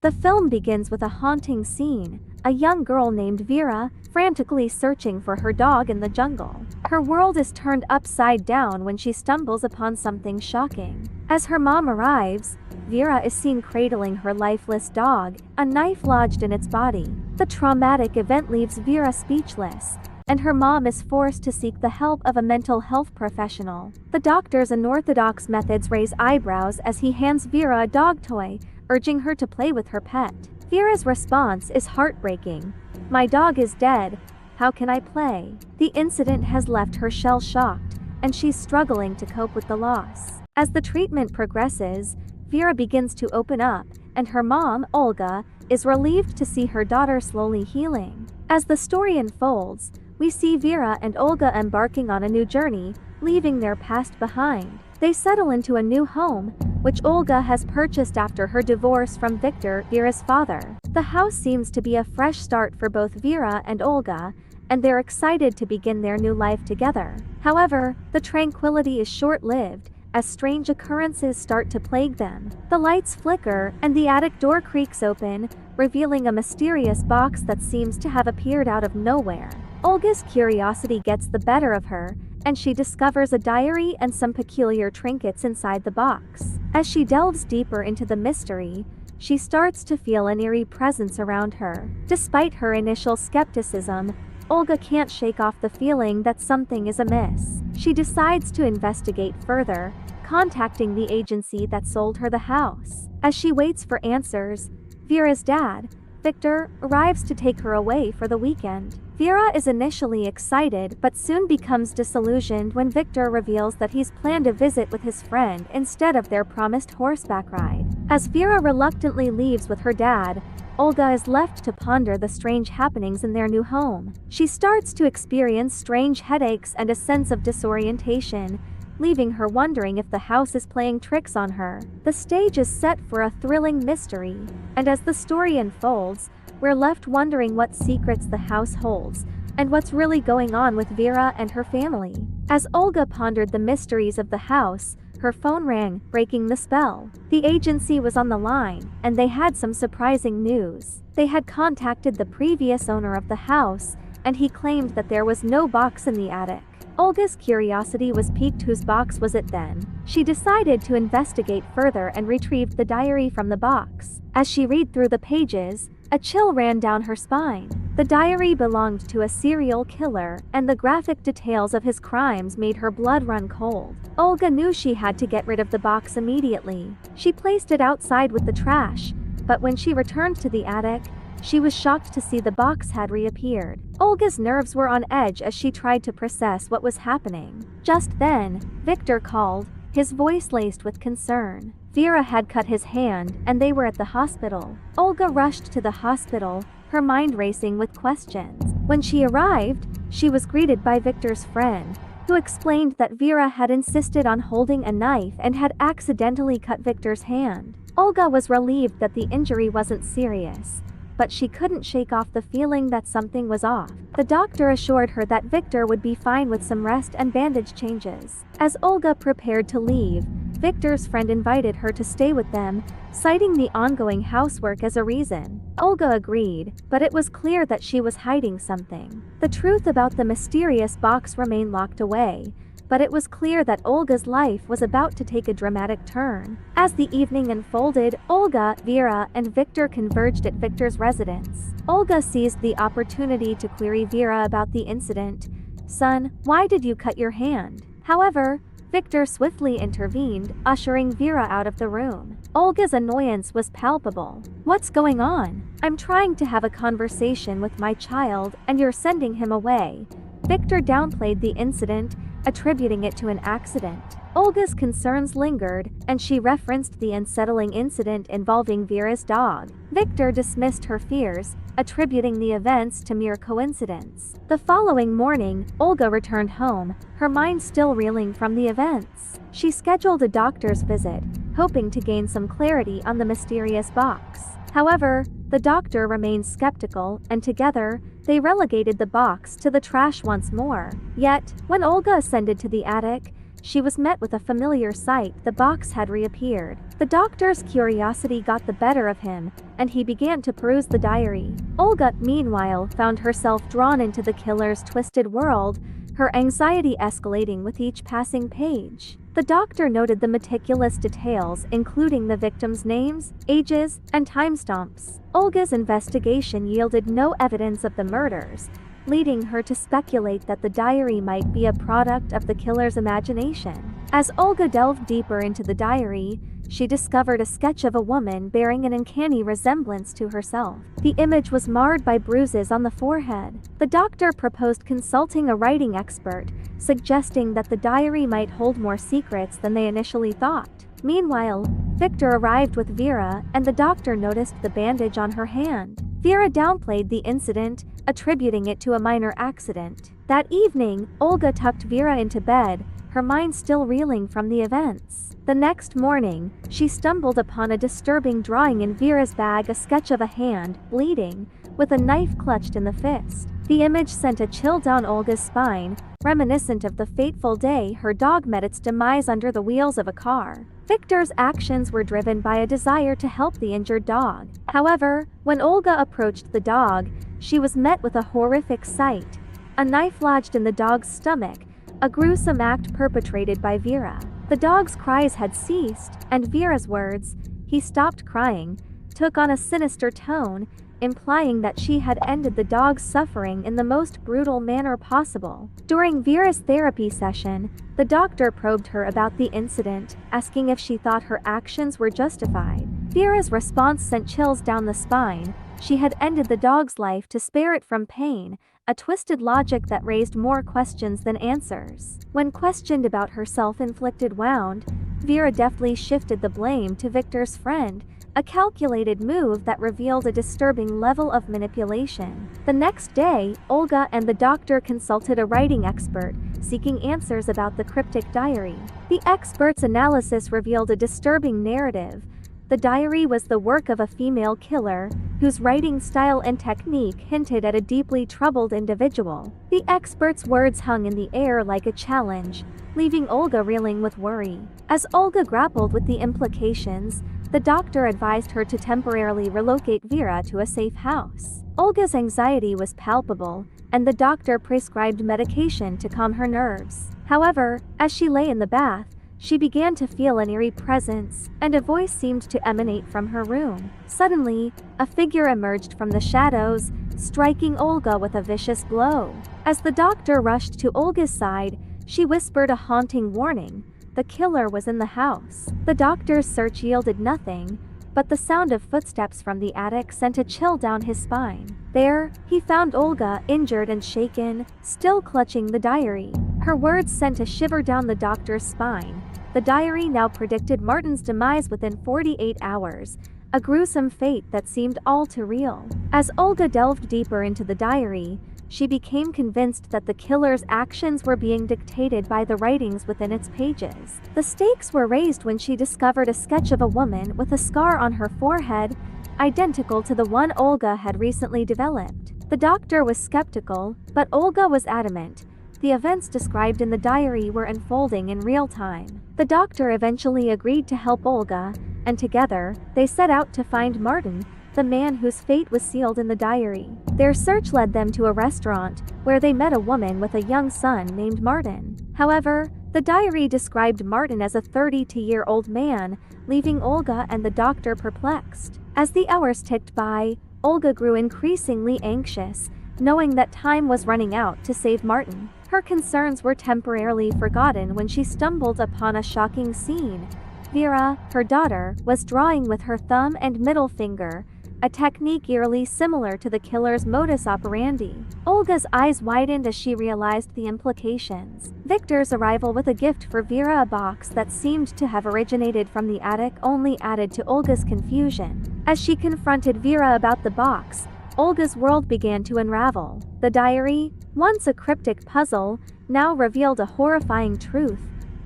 The film begins with a haunting scene, a young girl named Vera, frantically searching for her dog in the jungle. Her world is turned upside down when she stumbles upon something shocking. As her mom arrives, Vera is seen cradling her lifeless dog, a knife lodged in its body. The traumatic event leaves Vera speechless, and her mom is forced to seek the help of a mental health professional. The doctor's unorthodox methods raise eyebrows as he hands Vera a dog toy, urging her to play with her pet. Vera's response is heartbreaking. "My dog is dead. How can I play?" The incident has left her shell-shocked, and she's struggling to cope with the loss. As the treatment progresses, Vera begins to open up, and her mom, Olga, is relieved to see her daughter slowly healing. As the story unfolds, we see Vera and Olga embarking on a new journey, leaving their past behind. They settle into a new home, which Olga has purchased after her divorce from Victor, Vera's father. The house seems to be a fresh start for both Vera and Olga, and they're excited to begin their new life together. However, the tranquility is short-lived, as strange occurrences start to plague them. The lights flicker, and the attic door creaks open, revealing a mysterious box that seems to have appeared out of nowhere. Olga's curiosity gets the better of her, and she discovers a diary and some peculiar trinkets inside the box. As she delves deeper into the mystery, she starts to feel an eerie presence around her. Despite her initial skepticism, Olga can't shake off the feeling that something is amiss. She decides to investigate further, contacting the agency that sold her the house. As she waits for answers, Vera's dad, Victor, arrives to take her away for the weekend. Vera is initially excited but soon becomes disillusioned when Victor reveals that he's planned a visit with his friend instead of their promised horseback ride. As Vera reluctantly leaves with her dad, Olga is left to ponder the strange happenings in their new home. She starts to experience strange headaches and a sense of disorientation, leaving her wondering if the house is playing tricks on her. The stage is set for a thrilling mystery, and as the story unfolds, we're left wondering what secrets the house holds, and what's really going on with Vera and her family. As Olga pondered the mysteries of the house, her phone rang, breaking the spell. The agency was on the line, and they had some surprising news. They had contacted the previous owner of the house, and he claimed that there was no box in the attic. Olga's curiosity was piqued. Whose box was it then? She decided to investigate further and retrieved the diary from the box. As she read through the pages, a chill ran down her spine. The diary belonged to a serial killer, and the graphic details of his crimes made her blood run cold. Olga knew she had to get rid of the box immediately. She placed it outside with the trash, but when she returned to the attic, she was shocked to see the box had reappeared. Olga's nerves were on edge as she tried to process what was happening. Just then, Victor called, his voice laced with concern. Vera had cut his hand, and they were at the hospital. Olga rushed to the hospital, her mind racing with questions. When she arrived, she was greeted by Victor's friend, who explained that Vera had insisted on holding a knife and had accidentally cut Victor's hand. Olga was relieved that the injury wasn't serious, but she couldn't shake off the feeling that something was off. The doctor assured her that Victor would be fine with some rest and bandage changes. As Olga prepared to leave, Victor's friend invited her to stay with them, citing the ongoing housework as a reason. Olga agreed, but it was clear that she was hiding something. The truth about the mysterious box remained locked away, but it was clear that Olga's life was about to take a dramatic turn. As the evening unfolded, Olga, Vera, and Victor converged at Victor's residence. Olga seized the opportunity to query Vera about the incident. "Son, why did you cut your hand?" However, Victor swiftly intervened, ushering Vera out of the room. Olga's annoyance was palpable. "What's going on? I'm trying to have a conversation with my child, and you're sending him away." Victor downplayed the incident, attributing it to an accident. Olga's concerns lingered, and she referenced the unsettling incident involving Vera's dog. Victor dismissed her fears, attributing the events to mere coincidence. The following morning, Olga returned home, her mind still reeling from the events. She scheduled a doctor's visit, hoping to gain some clarity on the mysterious box. However, the doctor remained skeptical, and together, they relegated the box to the trash once more. Yet, when Olga ascended to the attic, she was met with a familiar sight: the box had reappeared. The doctor's curiosity got the better of him, and he began to peruse the diary. Olga, meanwhile, found herself drawn into the killer's twisted world, her anxiety escalating with each passing page. The doctor noted the meticulous details, including the victims' names, ages, and timestamps. Olga's investigation yielded no evidence of the murders, leading her to speculate that the diary might be a product of the killer's imagination. As Olga delved deeper into the diary, she discovered a sketch of a woman bearing an uncanny resemblance to herself. The image was marred by bruises on the forehead. The doctor proposed consulting a writing expert, suggesting that the diary might hold more secrets than they initially thought. Meanwhile, Victor arrived with Vera, and the doctor noticed the bandage on her hand. Vera downplayed the incident, attributing it to a minor accident. That evening, Olga tucked Vera into bed, her mind still reeling from the events. The next morning, she stumbled upon a disturbing drawing in Vera's bag: a sketch of a hand, bleeding, with a knife clutched in the fist. The image sent a chill down Olga's spine, reminiscent of the fateful day her dog met its demise under the wheels of a car. Victor's actions were driven by a desire to help the injured dog. However, when Olga approached the dog, she was met with a horrific sight: a knife lodged in the dog's stomach, a gruesome act perpetrated by Vera. The dog's cries had ceased, and Vera's words, "He stopped crying," took on a sinister tone, implying that she had ended the dog's suffering in the most brutal manner possible. During Vera's therapy session, the doctor probed her about the incident, asking if she thought her actions were justified. Vera's response sent chills down the spine. She had ended the dog's life to spare it from pain, a twisted logic that raised more questions than answers. When questioned about her self-inflicted wound, Vera deftly shifted the blame to Victor's friend, a calculated move that revealed a disturbing level of manipulation. The next day, Olga and the doctor consulted a writing expert, seeking answers about the cryptic diary. The expert's analysis revealed a disturbing narrative. The diary was the work of a female killer, whose writing style and technique hinted at a deeply troubled individual. The expert's words hung in the air like a challenge, leaving Olga reeling with worry. As Olga grappled with the implications, the doctor advised her to temporarily relocate Vera to a safe house. Olga's anxiety was palpable, and the doctor prescribed medication to calm her nerves. However, as she lay in the bath, she began to feel an eerie presence, and a voice seemed to emanate from her room. Suddenly, a figure emerged from the shadows, striking Olga with a vicious blow. As the doctor rushed to Olga's side, she whispered a haunting warning: the killer was in the house. The doctor's search yielded nothing, but the sound of footsteps from the attic sent a chill down his spine. There, he found Olga, injured and shaken, still clutching the diary. Her words sent a shiver down the doctor's spine. The diary now predicted Martin's demise within 48 hours, a gruesome fate that seemed all too real. As Olga delved deeper into the diary, she became convinced that the killer's actions were being dictated by the writings within its pages. The stakes were raised when she discovered a sketch of a woman with a scar on her forehead, identical to the one Olga had recently developed. The doctor was skeptical, but Olga was adamant. The events described in the diary were unfolding in real time. The doctor eventually agreed to help Olga, and together, they set out to find Martin, the man whose fate was sealed in the diary. Their search led them to a restaurant, where they met a woman with a young son named Martin. However, the diary described Martin as a 32-year-old man, leaving Olga and the doctor perplexed. As the hours ticked by, Olga grew increasingly anxious, knowing that time was running out to save Martin. Her concerns were temporarily forgotten when she stumbled upon a shocking scene. Vera, her daughter, was drawing with her thumb and middle finger, a technique eerily similar to the killer's modus operandi. Olga's eyes widened as she realized the implications. Victor's arrival with a gift for Vera, a box that seemed to have originated from the attic, only added to Olga's confusion. As she confronted Vera about the box, Olga's world began to unravel. The diary, once a cryptic puzzle, now revealed a horrifying truth.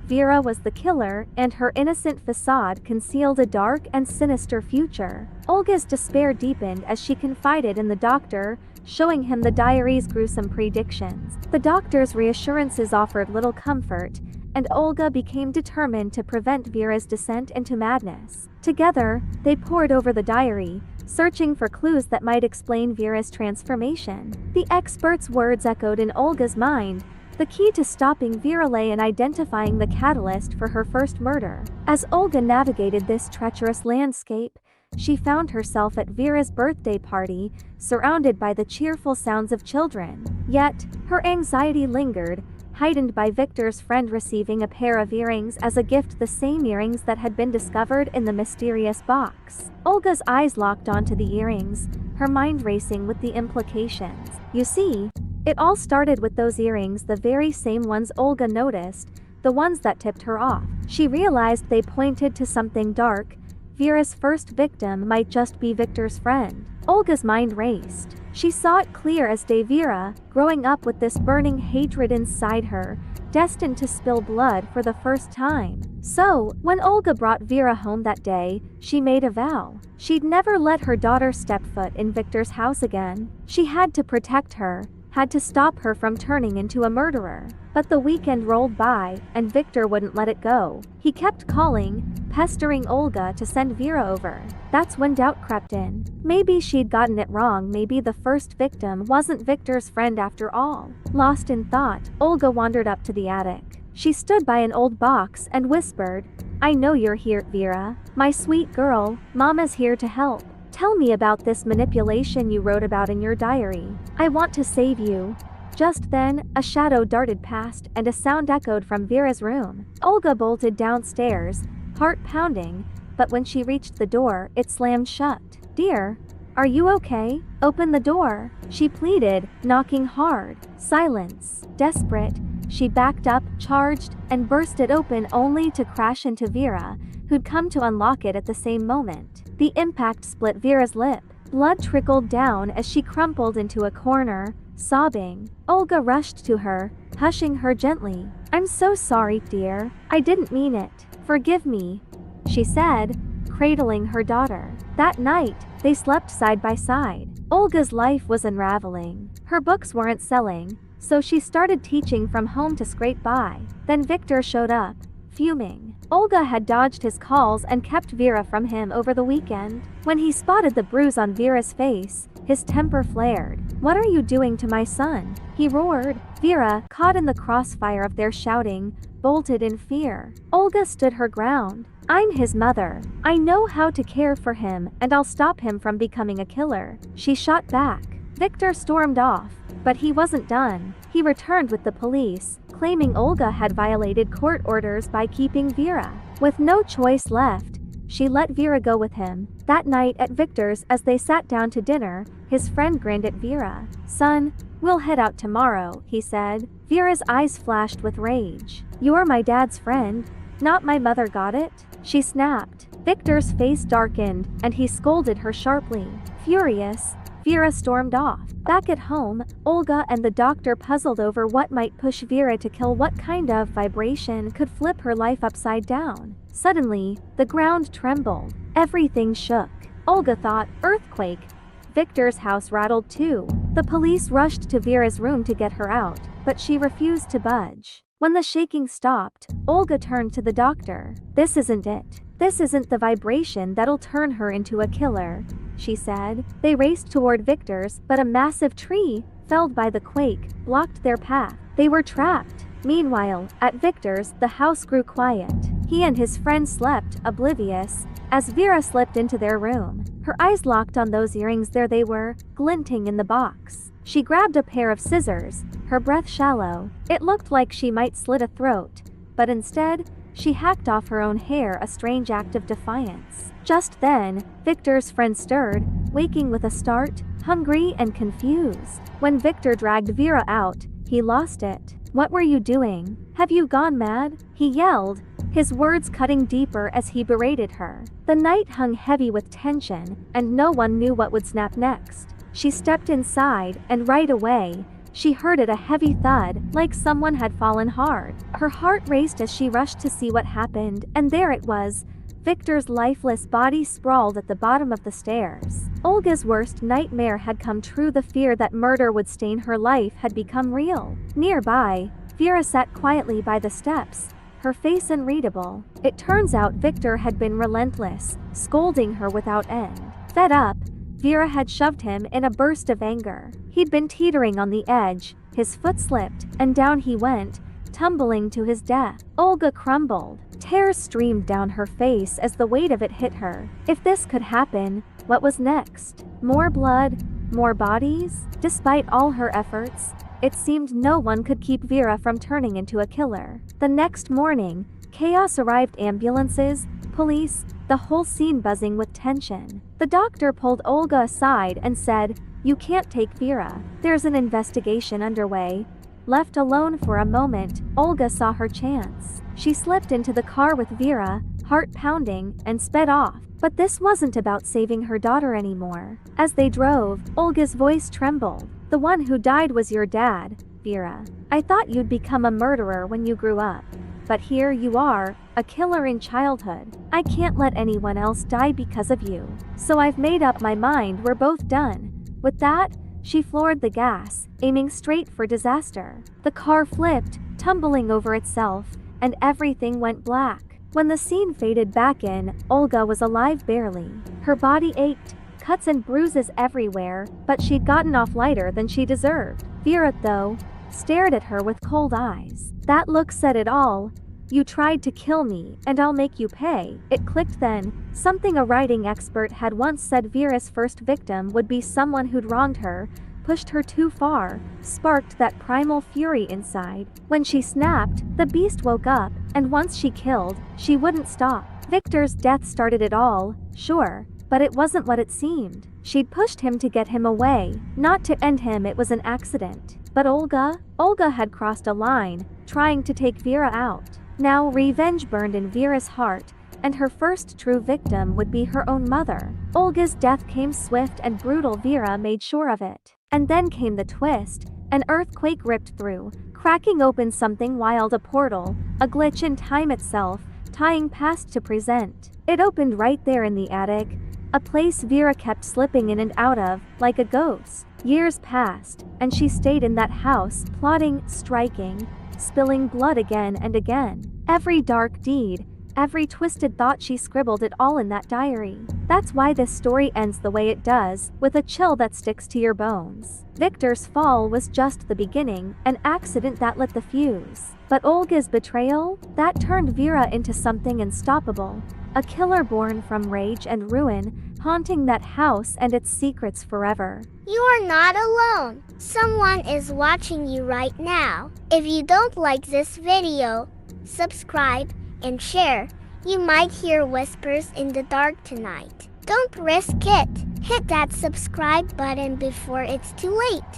Vera was the killer, and her innocent facade concealed a dark and sinister future. Olga's despair deepened as she confided in the doctor, showing him the diary's gruesome predictions. The doctor's reassurances offered little comfort, and Olga became determined to prevent Vera's descent into madness. Together, they pored over the diary, searching for clues that might explain Vera's transformation. The expert's words echoed in Olga's mind. The key to stopping Vera lay in identifying the catalyst for her first murder. As Olga navigated this treacherous landscape, she found herself at Vera's birthday party, surrounded by the cheerful sounds of children. Yet, her anxiety lingered, heightened by Victor's friend receiving a pair of earrings as a gift, the same earrings that had been discovered in the mysterious box. Olga's eyes locked onto the earrings, her mind racing with the implications. You see, it all started with those earrings, the very same ones Olga noticed, the ones that tipped her off. She realized they pointed to something dark. Vera's first victim might just be Victor's friend. Olga's mind raced. She saw it clear as day: Vera, growing up with this burning hatred inside her, destined to spill blood for the first time. So, when Olga brought Vera home that day, she made a vow. She'd never let her daughter step foot in Victor's house again. She had to protect her, had to stop her from turning into a murderer. But the weekend rolled by, and Victor wouldn't let it go. He kept calling, pestering Olga to send Vera over. That's when doubt crept in. Maybe she'd gotten it wrong, maybe the first victim wasn't Victor's friend after all. Lost in thought, Olga wandered up to the attic. She stood by an old box and whispered, "I know you're here, Vera. My sweet girl, Mama's here to help. Tell me about this manipulation you wrote about in your diary. I want to save you." Just then, a shadow darted past and a sound echoed from Vera's room. Olga bolted downstairs, heart pounding, but when she reached the door, it slammed shut. "Dear, are you okay? Open the door," she pleaded, knocking hard. Silence. Desperate, she backed up, charged, and burst it open only to crash into Vera, who'd come to unlock it at the same moment. The impact split Vera's lip. Blood trickled down as she crumpled into a corner, sobbing. Olga rushed to her, hushing her gently. "I'm so sorry, dear. I didn't mean it. Forgive me," she said, cradling her daughter. That night, they slept side by side. Olga's life was unraveling. Her books weren't selling, so she started teaching from home to scrape by. Then Victor showed up, fuming. Olga had dodged his calls and kept Vera from him over the weekend. When he spotted the bruise on Vera's face, his temper flared. "What are you doing to my son?" he roared. Vera, caught in the crossfire of their shouting, bolted in fear. Olga stood her ground. "I'm his mother. I know how to care for him, and I'll stop him from becoming a killer," she shot back. Victor stormed off, but he wasn't done. He returned with the police, claiming Olga had violated court orders by keeping Vera. With no choice left, she let Vera go with him. That night at Victor's, as they sat down to dinner, his friend grinned at Vera. "Son, we'll head out tomorrow," he said. Vera's eyes flashed with rage. "You're my dad's friend, not my mother, got it?" she snapped. Victor's face darkened, and he scolded her sharply. Furious, Vera stormed off. Back at home, Olga and the doctor puzzled over what might push Vera to kill. What kind of vibration could flip her life upside down? Suddenly, the ground trembled. Everything shook. Olga thought, earthquake. Victor's house rattled too. The police rushed to Vera's room to get her out, but she refused to budge. When the shaking stopped, Olga turned to the doctor. "This isn't it. This isn't the vibration that'll turn her into a killer," she said. They raced toward Victor's, but a massive tree, felled by the quake, blocked their path. They were trapped. Meanwhile, at Victor's, the house grew quiet. He and his friend slept, oblivious, as Vera slipped into their room. Her eyes locked on those earrings. There they were, glinting in the box. She grabbed a pair of scissors, her breath shallow. It looked like she might slit a throat, but instead, she hacked off her own hair, a strange act of defiance. Just then, Victor's friend stirred, waking with a start, hungry and confused. When Victor dragged Vera out, he lost it. "What were you doing? Have you gone mad?" he yelled, his words cutting deeper as he berated her. The night hung heavy with tension, and no one knew what would snap next. She stepped inside, and right away, she heard it, a heavy thud, like someone had fallen hard. Her heart raced as she rushed to see what happened, and there it was, Victor's lifeless body sprawled at the bottom of the stairs. Olga's worst nightmare had come true. The fear that murder would stain her life had become real. Nearby, Vera sat quietly by the steps, her face unreadable. It turns out Victor had been relentless, scolding her without end. Fed up, Vera had shoved him in a burst of anger. He'd been teetering on the edge, his foot slipped, and down he went, tumbling to his death. Olga crumbled. Tears streamed down her face as the weight of it hit her. If this could happen, what was next? More blood? More bodies? Despite all her efforts, it seemed no one could keep Vera from turning into a killer. The next morning, chaos arrived: ambulances, police, the whole scene buzzing with tension. The doctor pulled Olga aside and said, "You can't take Vera. There's an investigation underway." Left alone for a moment, Olga saw her chance. She slipped into the car with Vera, heart pounding, and sped off. But this wasn't about saving her daughter anymore. As they drove, Olga's voice trembled. "The one who died was your dad, Vera. I thought you'd become a murderer when you grew up. But here you are, a killer in childhood. I can't let anyone else die because of you. So I've made up my mind we're both done." With that, she floored the gas, aiming straight for disaster. The car flipped, tumbling over itself, and everything went black. When the scene faded back in, Olga was alive barely. Her body ached, cuts and bruises everywhere, but she'd gotten off lighter than she deserved. Vera, though, stared at her with cold eyes. That look said it all. "You tried to kill me, and I'll make you pay." It clicked then. Something a writing expert had once said: Vera's first victim would be someone who'd wronged her, pushed her too far, sparked that primal fury inside. When she snapped, the beast woke up, and once she killed, she wouldn't stop. Victor's death started it all, sure, but it wasn't what it seemed. She'd pushed him to get him away, not to end him. It was an accident. But Olga had crossed a line, trying to take Vera out. Now revenge burned in Vera's heart, and her first true victim would be her own mother. Olga's death came swift and brutal. Vera made sure of it. And then came the twist. An earthquake ripped through, cracking open something wild, a portal, a glitch in time itself, tying past to present. It opened right there in the attic, a place Vera kept slipping in and out of, like a ghost. Years passed, and she stayed in that house, plotting, striking, spilling blood again and again. Every dark deed, every twisted thought, she scribbled it all in that diary. That's why this story ends the way it does, with a chill that sticks to your bones. Victor's fall was just the beginning, an accident that lit the fuse. But Olga's betrayal? That turned Vera into something unstoppable. A killer born from rage and ruin, haunting that house and its secrets forever. You are not alone. Someone is watching you right now. If you don't like this video, subscribe and share. You might hear whispers in the dark tonight. Don't risk it. Hit that subscribe button before it's too late.